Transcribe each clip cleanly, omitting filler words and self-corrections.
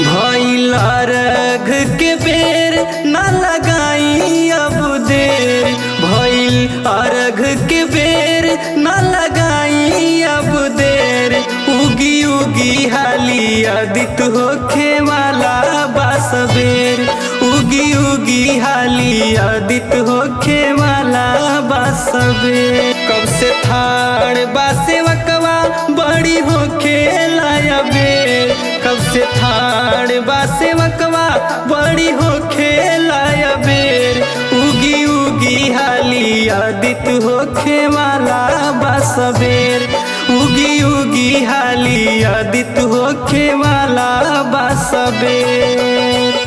भइल अर्घ के बेर न लगाई अब देर। भइल अर्घ के बेर न लगाई अब देर। उगी उगी हाली आदित होखे वाला बासबेर। उगी उगी हाली आदित होखे वाला बासबेर। कब से थाड़ बासेवकवा बड़ी होखे लाया बेर। कब से थाड़ बासेवकवा बड़ी होखे लाया बेर। उगी उगी हाली आदित होखे वाला बासबेर। उगी उगी हाली आदित होखे वाला बासबेर।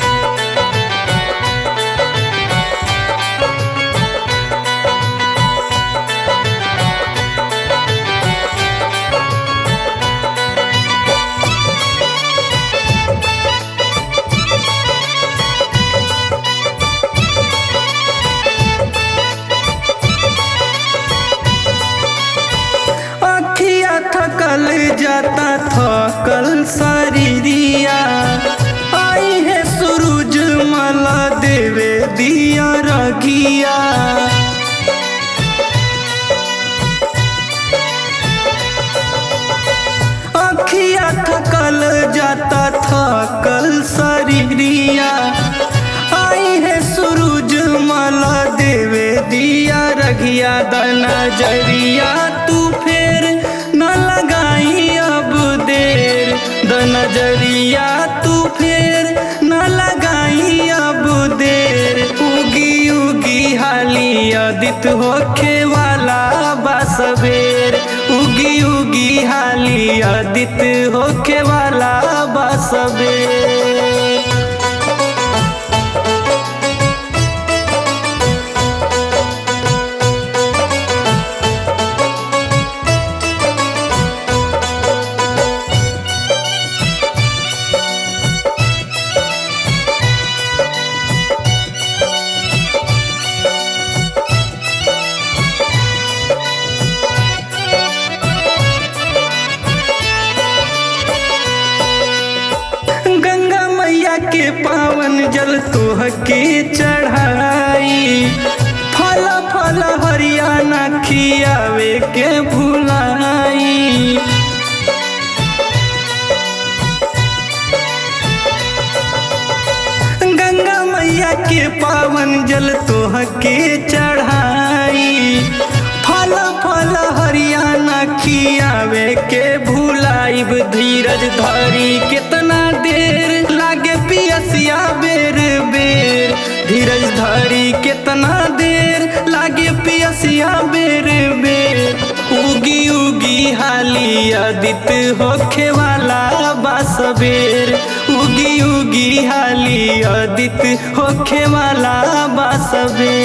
थकल जाता थकल शरीरिया। आई है सूरज मला देवे दिया रघिया। अखिया थकल जाता थकल शरीरिया। आई है सूरज मला देवे दिया रघिया। नजरिया तू फेर न लगाई अब देर। नजरिया तू फेर न लगाई अब देर। उगी उगी हाली आदित होखे वाला बासबेर। उगी उगी हाली आदित होखे वाला बासबेर। के पावन जल तोहके चढ़ाई। फल फल हरियाणा खियावे के भुलाई। गंगा मैया के पावन जल तोहके चढ़ाई। फल फल हरियाणा खियावे के भुलाइब। धीरज धरी कितना देर लागे पियसिया बेर बेर। धीरज धरी कितना देर लागे पियसिया बेर बेर। उगी उगी हाली आदित होखे वाला बासबेर। उगी उगी हाली आदित होखे वाला बासबेर।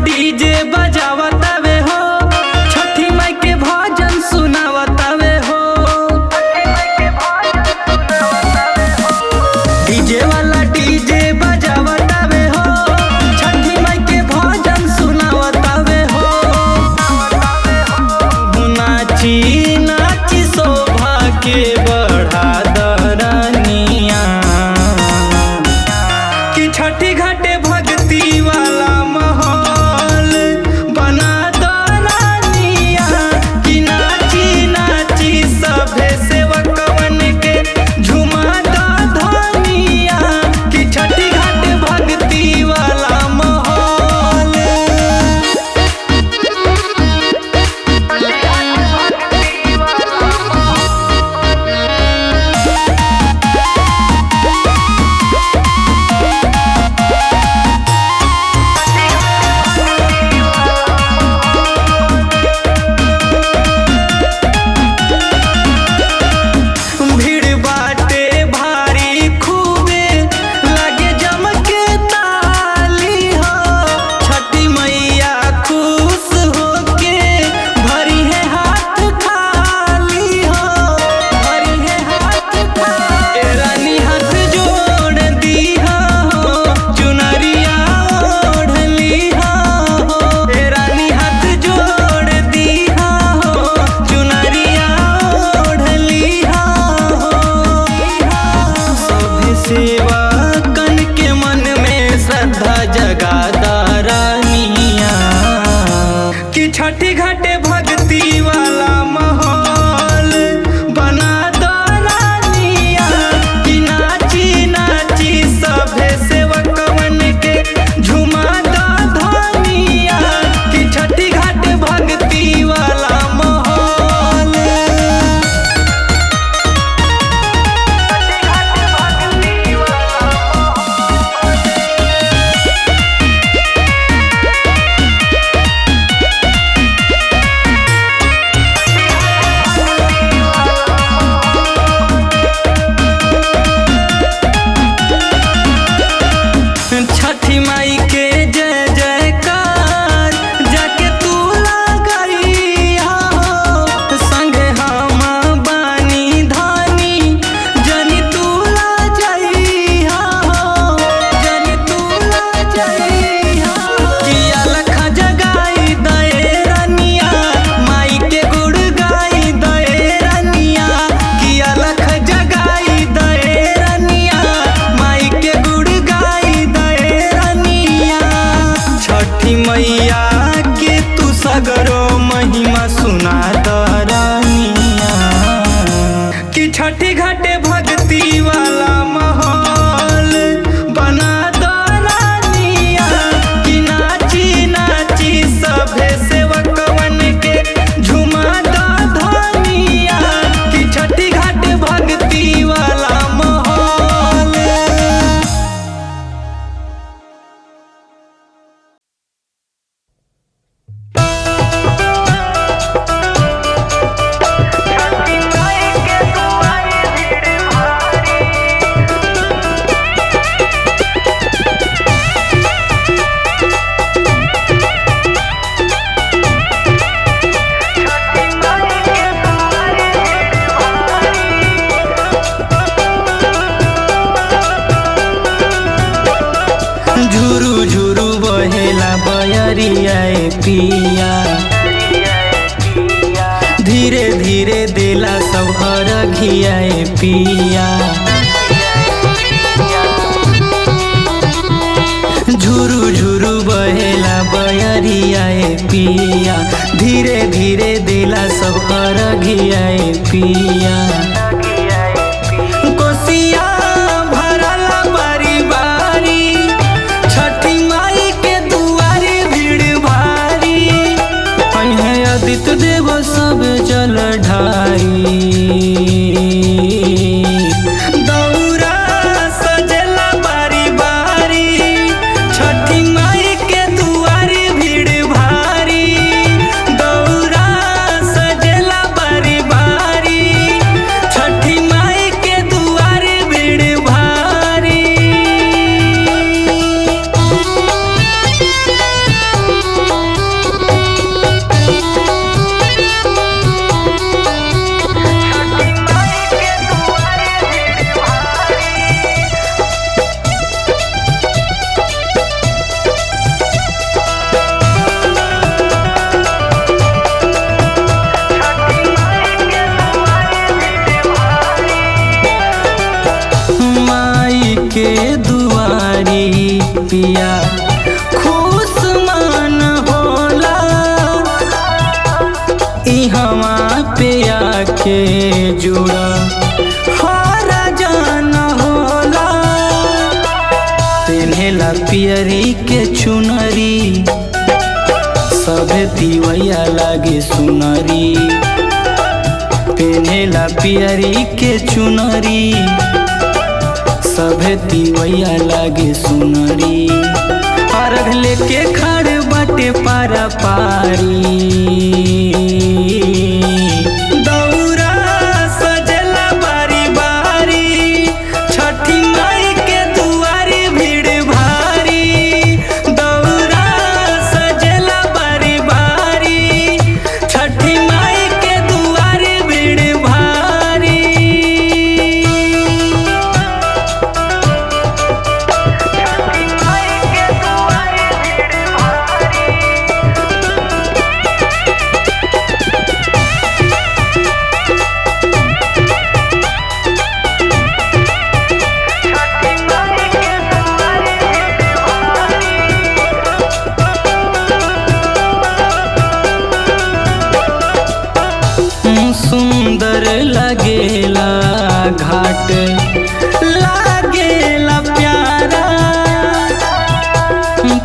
डीजे बजावतावे हो, छठी माई के भजन सुनावतावे हो। डीजे वाला डीजे बजावतावे हो, छठी माई के भजन सुनावतावे हो। नाची नाची शोभा के बढ़ा दरनिया कि छठी घाटे भक्ति वाला बयरिया पिया। धीरे धीरे देला सब अरघिया पिया। झुरु झुरु बहेला बयरिया पिया। धीरे धीरे देला सब अरघिया पिया। कोसिया भरला बारी बारी, छठी माई के दुआरे भीड़ भारी। अइहे आदित्य देव सब जल ढारी। दौरा सजेला बारी बारी, छठी माई के दुआरे भीड़ भारी। दौरा सजेला बारी बारी, छठी माई के दुआरे भीड़ भारी। माई के दुआरी पिया खुश मन होला। इहवा पे आके जुड़ा हर जन होला। पेन्हेला पियरी के चुनरी, सभे तिवैया लागे सुनरी। पेन्हेला पियरी के चुनरी, सभे तिवैया लागे सुनरी। अर्घ लेके खड़ बाटे पारा पारी। दौरा सजेला बारी बारी, छठी माई के दुआरे भीड़ भारी। दौरा सजेला बारी बारी, छठी माई के दुआरे भीड़ भारी। सुंदर लगेला घाट, लागेला प्यारा।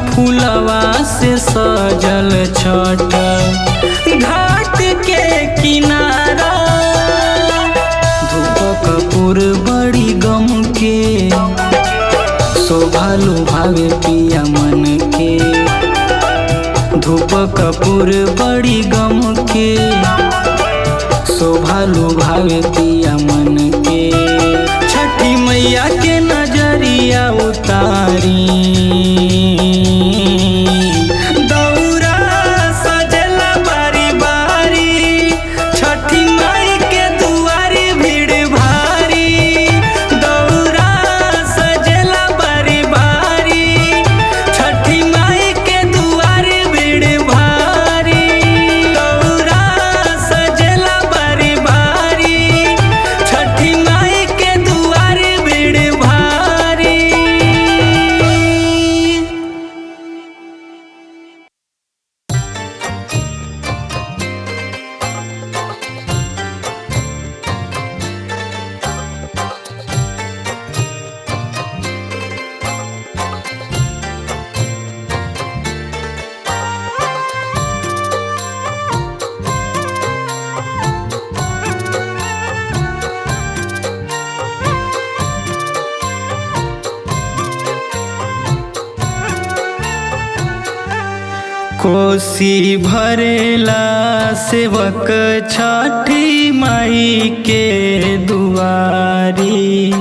फूलवा से सजल छठ घाट के किनारा। धूप कपूर बड़ी गम के, शोभा लुभावे पिया मन के। धूप कपूर बड़ी गम के, शोभा लुभावे पिया मन के। छठी मैया के नजरिया उतारी। दौरा सजेला बारी बारी, छठी माई के दुआरे भीड़ भारी। दौरा सजेला बारी बारी, छठी माई के दुआरे भीड़ भारी। दौरा सजेला बारी बारी, छठी माई के दुआरे भीड़ भारी। कोसी भरेला सेवक छठी माई के दुआरी।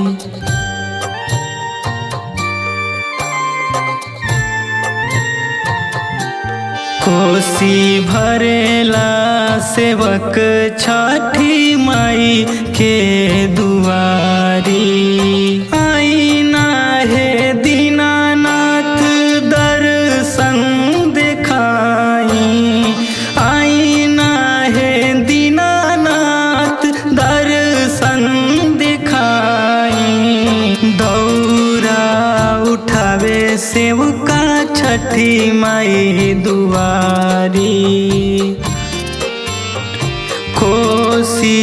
कोसी भरेला सेवक छठी माई के दुआरी। आईना हे दीनानाथ दर्शन देखा उठावे सेवका छठी माई दुआरी। कोसी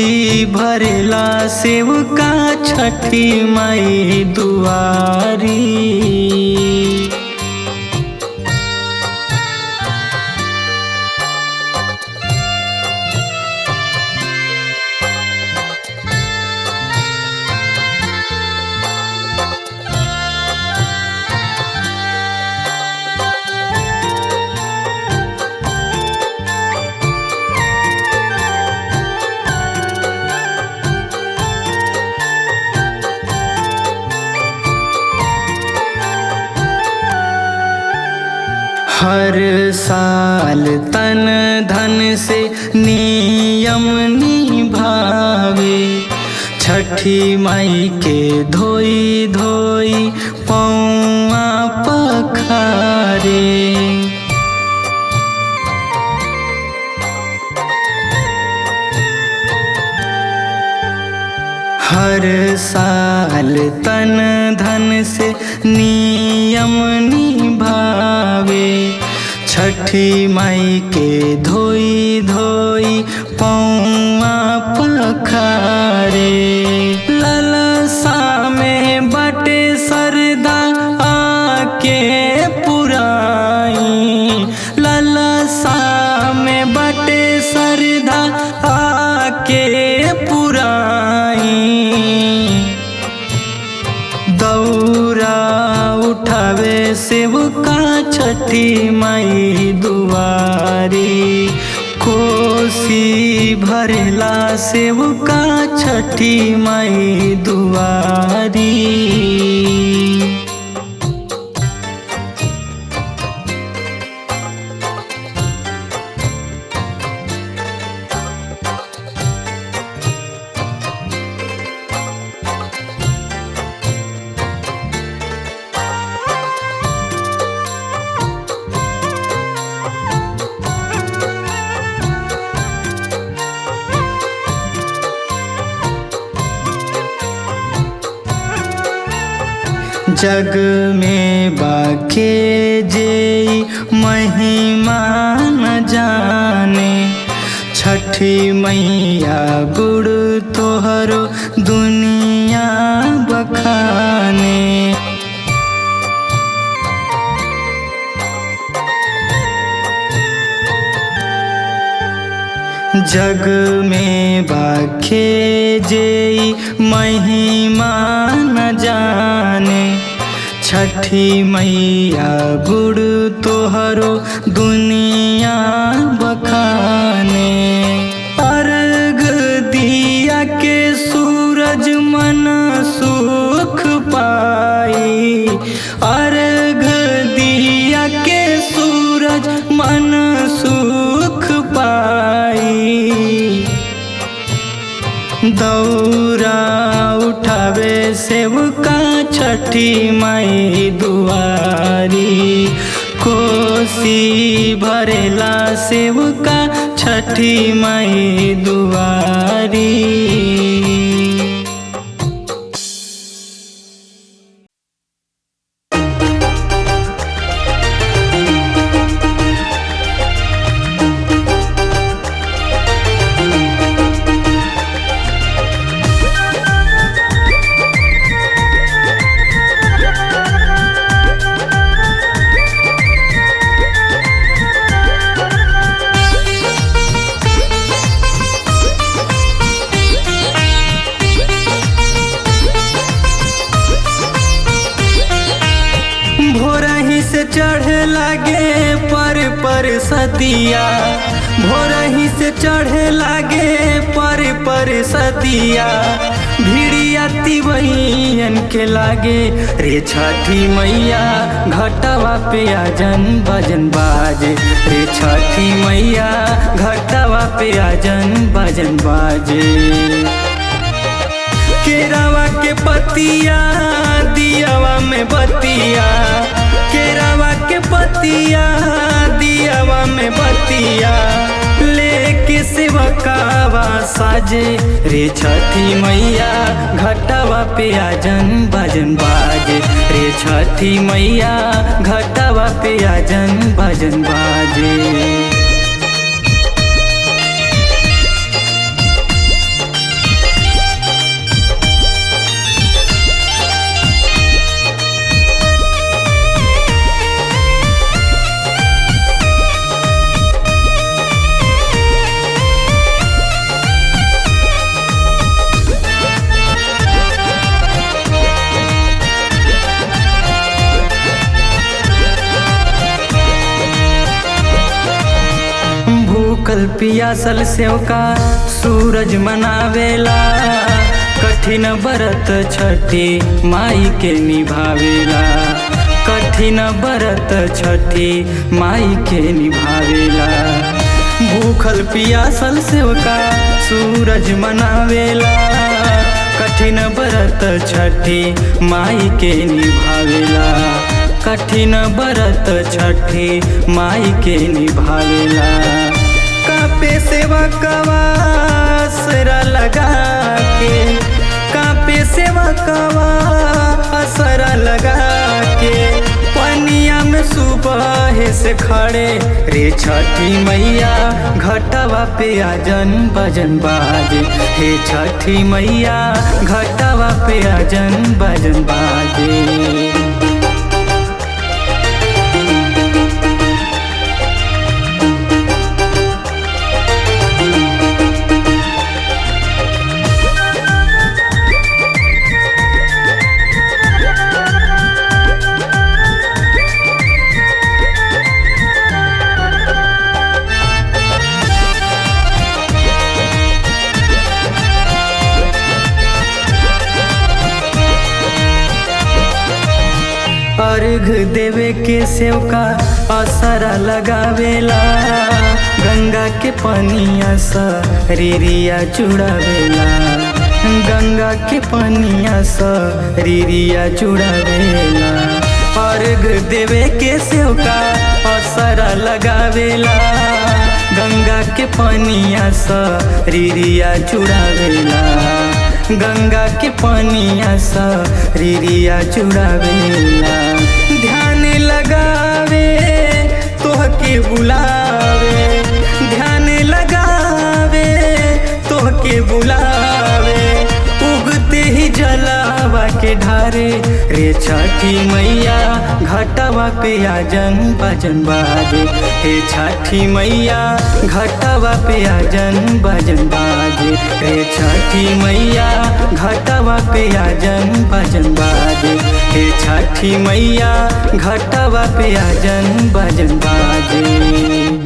भरेला सेवका छठी माई दुआरी। हर साल तन धन से नियम निभावे छठी माई के धोई धोई पौआ पखारे। हर साल तन धन से नियम निभावे छठी माई के धोई धोई पौआ पखारे। ललसा में बटे सरदा आके पुराई। ललसा में बटे सरदा आके पुराई। दौरा उठावे सेवका छठी माई दुआरी। कोसी भरेला सेवका छठी माई दुआरी। जग में बाके जे महिमा न जाने। छठी मैया गुड़ तोहरो दुनिया बखाने। जग में बाखे जे महिमा न जाने। छठी मैया गुड़ तोहरो दुनिया बखाने। अर्घ दिया के सूरज मन सुख पाई। अर्घ दिया के सूरज मन सुख पाई। दौरा उठावे सेवका छठी माई दुआरी। कोसी भरेला सेवका छठी माई दुआरी। चढ़े लगे पर सदिया। भोरही से चढ़े लगे पर सदिया। भिड़िया तिवैयन के लागे रे छठी मैया। घटवा पे आजन बजन बाजे रे छठी मैया। घटवा पे आजन बजन बाजे। केरावा के पतिया दियावा में बतिया। केरावा के पतिया दियावा में बतिया। लेके सेवकावा साजे रे छठी मैया घटवा पे आजन भजन बाजे रे छठी मैया घटवा पे आजन भजन बाजे। भूखल पियासल सेवका सूरज मनावेला कठिन व्रत छठी माई के निभावेला कठिन व्रत छठी माई के निभावेला। भूखल पियासल सेवका सूरज मनावेला कठिन व्रत छठी माई के निभावेला कठिन व्रत छठी माई के निभावेला। कापे सेवा कवा असरा लगा के कापे सेवा कवा असरा लगा के पनिया में सुबह से खड़े रे छठी मैया घटवा पे आजन भजन बाजे हे छठी मैया घटवा पे आजन भजन बाजे। अर्घ देवे के सेवका असरा लगावेला गंगा के पनिया शरीरिया चुड़ावेला गंगा के पनिया शरीरिया चुड़ावेला। अर्घ देवे के सेवका असरा लगावेला गंगा के पनिया शरीरिया चुड़ावेला गंगा के पनिया शरीरिया चुड़ावेला। ध्यान लगावे तोहके बुलावे ध्यान लगावे तोहके बुलावे उगते ही जलावा के ढारे रे छठी मैया घटवा पे आजन भजन बाजे हे छठी मैया घटवा पे आजन भजन बाजे रे छठी मैया घटवा पे आजन भजन बाजे हे छठी मैया घटवा पे आजन भजन बाजे।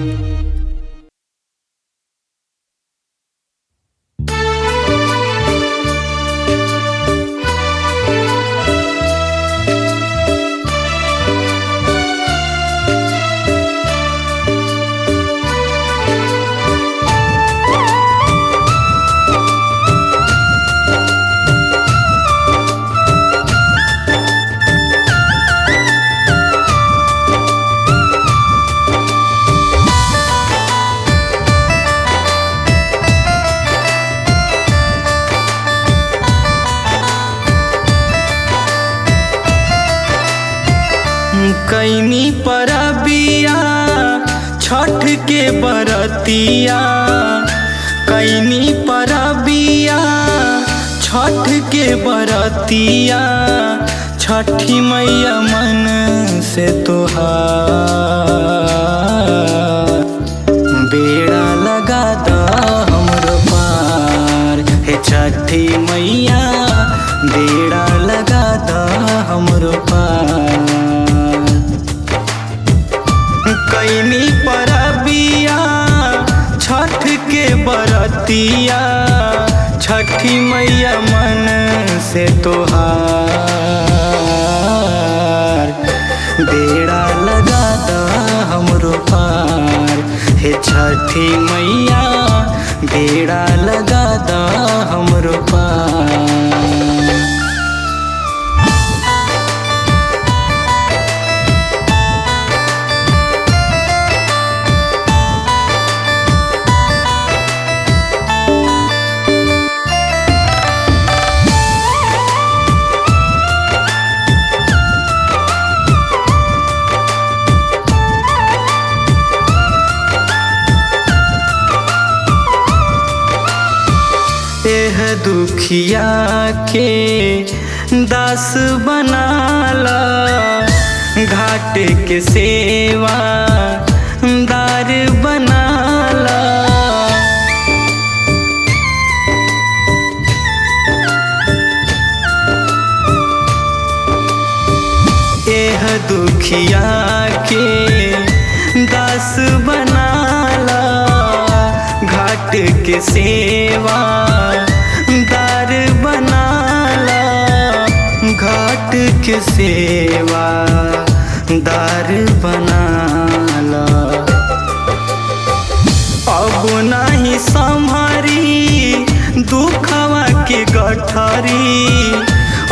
कैनी परबिया छठ के बरतिया कैनी परबिया छठ के बरतिया छठी मैया मन से तोहार बेड़ा लगा दा हमरो पार हे छठी मैया बेड़ा लगा दा हमरो पार। कैनी परबिया छठ के बरतिया छठी मैया मन से तोहार बेड़ा लगा दा हमरो पार हे छठी मैया बेड़ा लगा दा हमरो पार। दुखिया के दास बनाला, घाट के सेवा दार बनाला। एह दुखिया के दास बनाला, घाट के सेवा दार बनाला, घाट के सेवा दार बनाला। अब नहीं संभारी दुखवा के गठरी,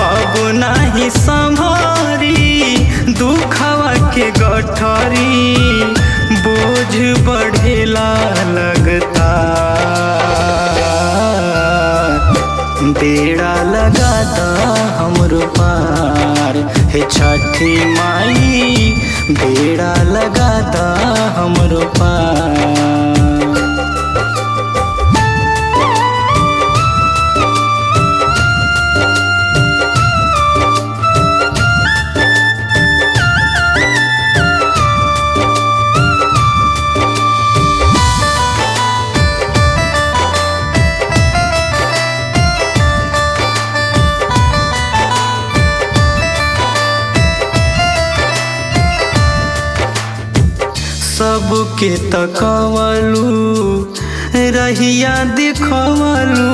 अब नहीं संभारी दुखवा के गठरी, बोझ बढ़ेला लगता। बेड़ा लगाता हमरो पार हे छठी माई, बेड़ा लगाता हमरो पार। सबके तकवलू रहिया दिखवलू,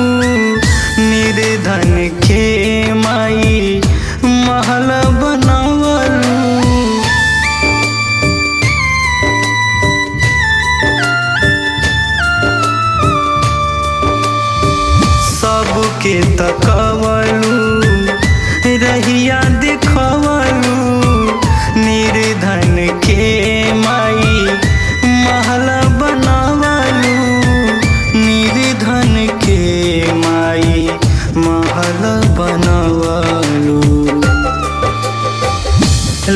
निर्धन के माई महल बनवलू। सबके तकवलू रहिया दिखवलू, निर्धन के माई महल बनवलू, निर्धन के माई महल बनवलू।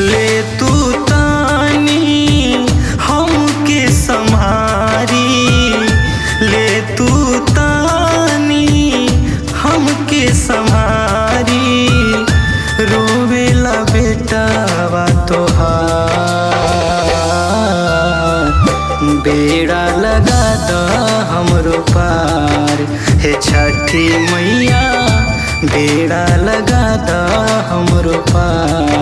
ले तू तानी हमके संहारी, ले तू तानी हमके संहारी, रोवेला बेटावा तोहार। बेड़ा लगाता हमरो पार हे छठी मैया, बेड़ा लगाता हमरो पार।